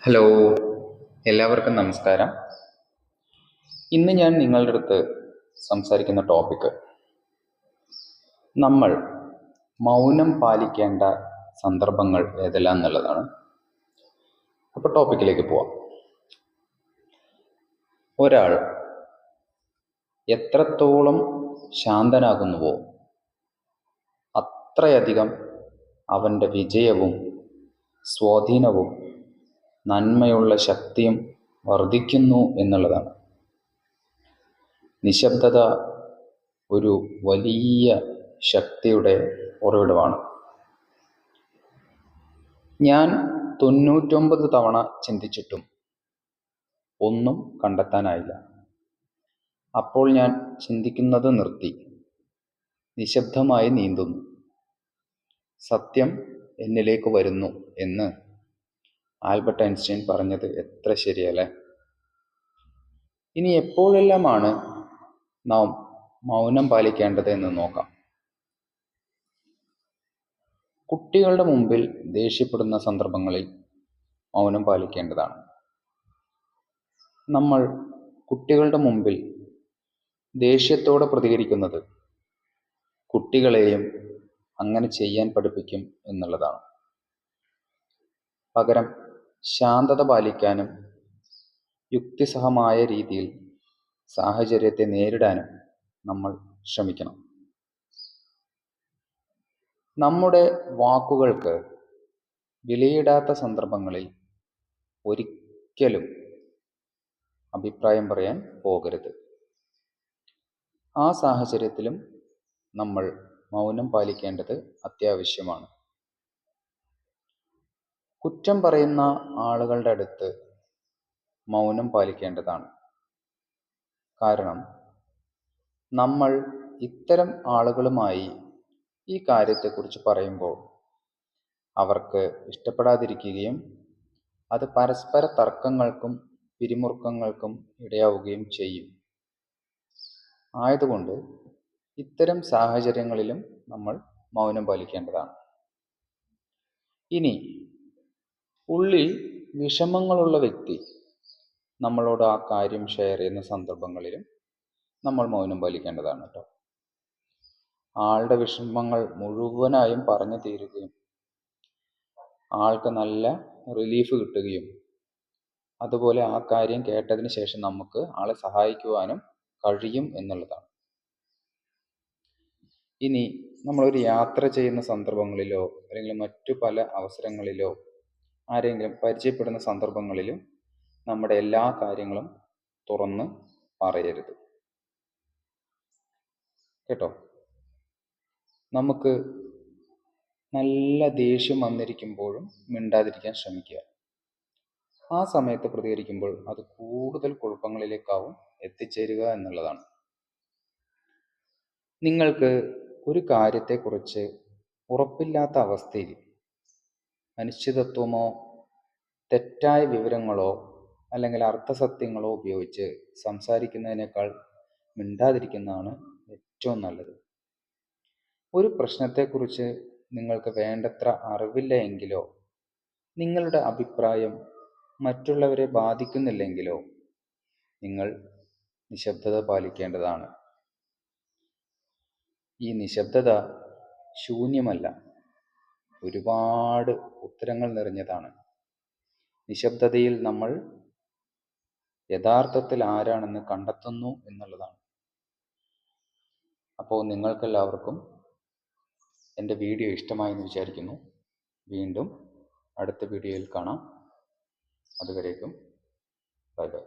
Hello, എല്ലാവർക്കും നമസ്കാരം. ഇന്ന് ഞാൻ നിങ്ങളുടെ അടുത്ത് സംസാരിക്കുന്ന ടോപ്പിക്ക് നമ്മൾ മൗനം പാലിക്കേണ്ട സന്ദർഭങ്ങൾ ഏതെല്ലാം എന്നുള്ളതാണ്. അപ്പോൾ ടോപ്പിക്കിലേക്ക് പോവാം. ഒരാൾ എത്രത്തോളം ശാന്തനാകുന്നുവോ അത്രയധികം അവൻ്റെ വിജയവും സ്വാധീനവും നന്മയുള്ള ശക്തിയും വർദ്ധിക്കുന്നു എന്നുള്ളതാണ്. നിശബ്ദത ഒരു വലിയ ശക്തിയുടെ ഉറവിടമാണ്. ഞാൻ 99 തവണ ചിന്തിച്ചിട്ടും ഒന്നും കണ്ടെത്താനായില്ല. അപ്പോൾ ഞാൻ ചിന്തിക്കുന്നത് നിർത്തി നിശബ്ദമായി നീന്തുന്നു. സത്യം എന്നിലേക്ക് വരുന്നു എന്ന് ആൽബർട്ട് ഐൻസ്റ്റീൻ പറഞ്ഞത് എത്ര ശരിയല്ലേ. ഇനി എപ്പോഴെല്ലാമാണ് നാം മൗനം പാലിക്കേണ്ടത് എന്ന് നോക്കാം. കുട്ടികളുടെ മുമ്പിൽ ദേഷ്യപ്പെടുന്ന സന്ദർഭങ്ങളിൽ മൗനം പാലിക്കേണ്ടതാണ്. നമ്മൾ കുട്ടികളുടെ മുമ്പിൽ ദേഷ്യത്തോടെ പ്രതികരിക്കുന്നത് കുട്ടികളെയും അങ്ങനെ ചെയ്യാൻ പഠിപ്പിക്കും എന്നുള്ളതാണ്. പകരം ശാന്തത പാലിക്കാനും യുക്തിസഹമായ രീതിയിൽ സാഹചര്യത്തെ നേരിടാനും നമ്മൾ ശ്രമിക്കണം. നമ്മുടെ വാക്കുകൾക്ക് വിലയിടാത്ത സന്ദർഭങ്ങളിൽ ഒരിക്കലും അഭിപ്രായം പറയാൻ പോകരുത്. ആ സാഹചര്യത്തിലും നമ്മൾ മൗനം പാലിക്കേണ്ടത് അത്യാവശ്യമാണ്. കുറ്റം പറയുന്ന ആളുകളുടെ അടുത്ത് മൗനം പാലിക്കേണ്ടതാണ്. കാരണം നമ്മൾ ഇത്തരം ആളുകളുമായി ഈ കാര്യത്തെക്കുറിച്ച് പറയുമ്പോൾ അവർക്ക് ഇഷ്ടപ്പെടാതിരിക്കുകയും അത് പരസ്പര തർക്കങ്ങൾക്കും പിരിമുറുക്കങ്ങൾക്കും ഇടയാവുകയും ചെയ്യും. ആയതുകൊണ്ട് ഇത്തരം സാഹചര്യങ്ങളിലും നമ്മൾ മൗനം പാലിക്കേണ്ടതാണ്. ഇനി ഉള്ളിൽ വിഷമങ്ങളുള്ള വ്യക്തി നമ്മളോട് ആ കാര്യം ഷെയർ ചെയ്യുന്ന സന്ദർഭങ്ങളിലും നമ്മൾ മൗനം പാലിക്കേണ്ടതാണ് കേട്ടോ. ആളുടെ വിഷമങ്ങൾ മുഴുവനായും പറഞ്ഞു തീരുകയും ആൾക്ക് നല്ല റിലീഫ് കിട്ടുകയും അതുപോലെ ആ കാര്യം കേട്ടതിന് ശേഷം നമുക്ക് ആളെ സഹായിക്കുവാനും കഴിയും എന്നുള്ളതാണ്. ഇനി നമ്മളൊരു യാത്ര ചെയ്യുന്ന സന്ദർഭങ്ങളിലോ അല്ലെങ്കിൽ മറ്റു പല അവസരങ്ങളിലോ ആരെങ്കിലും പരിചയപ്പെടുന്ന സന്ദർഭങ്ങളിലും നമ്മുടെ എല്ലാ കാര്യങ്ങളും തുറന്ന് പറയരുത് കേട്ടോ. നമുക്ക് നല്ല ദേഷ്യം വന്നിരിക്കുമ്പോഴും മിണ്ടാതിരിക്കാൻ ശ്രമിക്കുക. ആ സമയത്ത് പ്രതികരിക്കുമ്പോൾ അത് കൂടുതൽ കുഴപ്പങ്ങളിലേക്കാവും എത്തിച്ചേരുക എന്നുള്ളതാണ്. നിങ്ങൾക്ക് ഒരു കാര്യത്തെക്കുറിച്ച് ഉറപ്പില്ലാത്ത അവസ്ഥയിൽ അനിശ്ചിതത്വമോ തെറ്റായ വിവരങ്ങളോ അല്ലെങ്കിൽ അർത്ഥസത്യങ്ങളോ ഉപയോഗിച്ച് സംസാരിക്കുന്നതിനേക്കാൾ മിണ്ടാതിരിക്കുന്നതാണ് ഏറ്റവും നല്ലത്. ഒരു പ്രശ്നത്തെക്കുറിച്ച് നിങ്ങൾക്ക് വേണ്ടത്ര അറിവില്ല എങ്കിലോ നിങ്ങളുടെ അഭിപ്രായം മറ്റുള്ളവരെ ബാധിക്കുന്നില്ലെങ്കിലോ നിങ്ങൾ നിശബ്ദത പാലിക്കേണ്ടതാണ്. ഈ നിശബ്ദത ശൂന്യമല്ല, ഒരുപാട് ഉത്തരങ്ങൾ നിറഞ്ഞതാണ്. നിശബ്ദതയിൽ നമ്മൾ യഥാർത്ഥത്തിൽ ആരാണെന്ന് കണ്ടെത്തുന്നു എന്നുള്ളതാണ്. അപ്പോൾ നിങ്ങൾക്കെല്ലാവർക്കും എൻ്റെ വീഡിയോ ഇഷ്ടമായെന്ന് വിചാരിക്കുന്നു. വീണ്ടും അടുത്ത വീഡിയോയിൽ കാണാം. അതുവരേക്കും ബൈ ബൈ.